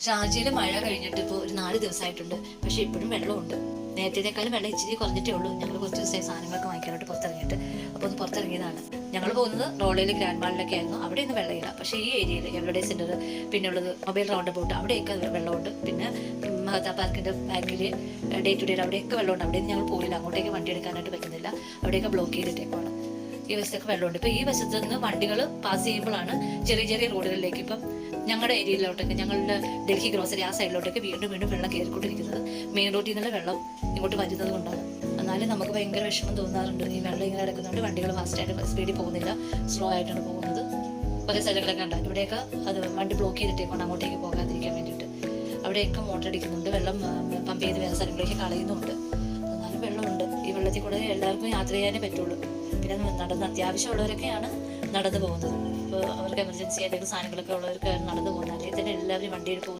ഷാർജയിൽ മഴ കഴിഞ്ഞിട്ട് ഇപ്പോൾ ഒരു 4 ദിവസമായിട്ടുണ്ട്. പക്ഷെ ഇപ്പോഴും വെള്ളമുണ്ട്. നേരത്തേക്കാളും വെള്ളം ഇച്ചിരി കുറഞ്ഞിട്ടേ ഉള്ളൂ. ഞങ്ങൾ കുറച്ച് ദിവസമായി സാധനങ്ങളൊക്കെ വാങ്ങിക്കാനായിട്ട് പുറത്തിറങ്ങിയിട്ട് അപ്പോൾ ഒന്ന് പുറത്തിറങ്ങിയതാണ്. ഞങ്ങൾ പോകുന്നത് റോഡിൽ ഗ്രാൻഡ് മാളിലൊക്കെ ആയിരുന്നു. അവിടെ ഒന്നും വെള്ളമില്ല. പക്ഷേ ഈ ഏരിയയിൽ എവിടെ സെൻറ്റർ പിന്നെ ഉള്ളത് മൊബൈൽ റൗണ്ട് ബോട്ട് അവിടെയൊക്കെ വെള്ളമുണ്ട്. പിന്നെ മഹത്താ പാർക്കിൻ്റെ ബാക്കിൽ ഡേ ടു ഡേ അവിടെയൊക്കെ വെള്ളമുണ്ട്. അവിടെയൊന്നും ഞങ്ങൾ പോയില്ല. അങ്ങോട്ടേക്ക് വണ്ടി എടുക്കാനായിട്ട് പറ്റുന്നില്ല. അവിടെയൊക്കെ ബ്ലോക്ക് ചെയ്തിട്ടേക്കാണ്. ഈ വശത്തൊക്കെ വെള്ളമുണ്ട്. ഇപ്പോൾ ഈ വശത്ത് നിന്ന് വണ്ടികൾ പാസ് ചെയ്യുമ്പോഴാണ് ചെറിയ ചെറിയ റോഡുകളിലേക്ക് ഇപ്പം ഞങ്ങളുടെ ഏരിയയിലോട്ടൊക്കെ ഞങ്ങളുടെ ഡൽഹി ഗ്രോസറി ആ സൈഡിലോട്ടൊക്കെ വീണ്ടും വെള്ളം കയറിക്കൊണ്ടിരിക്കുന്നത് മെയിൻ റോഡിൽ നിന്നുള്ള വെള്ളം ഇങ്ങോട്ട് വരുന്നത് കൊണ്ടാണ്. എന്നാലും നമുക്ക് ഭയങ്കര വിഷമം തോന്നാറുണ്ട്. ഈ വെള്ളം ഇങ്ങനെ കിടക്കുന്നതുകൊണ്ട് വണ്ടികൾ ഫാസ്റ്റായിട്ട് സ്പീഡിൽ പോകുന്നില്ല, സ്ലോ ആയിട്ടാണ് പോകുന്നത്. കുറേ സ്ഥലങ്ങളൊക്കെ ഉണ്ട്. ഇവിടെയൊക്കെ അത് വണ്ടി ബ്ലോക്ക് ചെയ്തിട്ടേക്കൊണ്ട് അങ്ങോട്ടേക്ക് പോകാതിരിക്കാൻ വേണ്ടിയിട്ട് അവിടെയൊക്കെ മോട്ടർ അടിക്കുന്നുണ്ട്. വെള്ളം പമ്പ് ചെയ്ത് വേറെ സ്ഥലങ്ങളിലേക്ക് കളയുന്നുമുണ്ട്. എന്നാലും വെള്ളമുണ്ട്. ഈ വെള്ളത്തിൽ കൂടെ എല്ലാവർക്കും യാത്ര ചെയ്യാനേ പറ്റുള്ളൂ. പിന്നെ നടന്ന് അത്യാവശ്യമുള്ളവരൊക്കെയാണ് നടന്നു പോകുന്നത്. ഇപ്പോൾ അവർക്ക് എമർജൻസി ആയിട്ട് സാധനങ്ങളൊക്കെ ഉള്ളവർക്ക് നടന്നു പോകുന്നത്. അല്ലെങ്കിൽ തന്നെ എല്ലാവരും വണ്ടിയിൽ പോകും.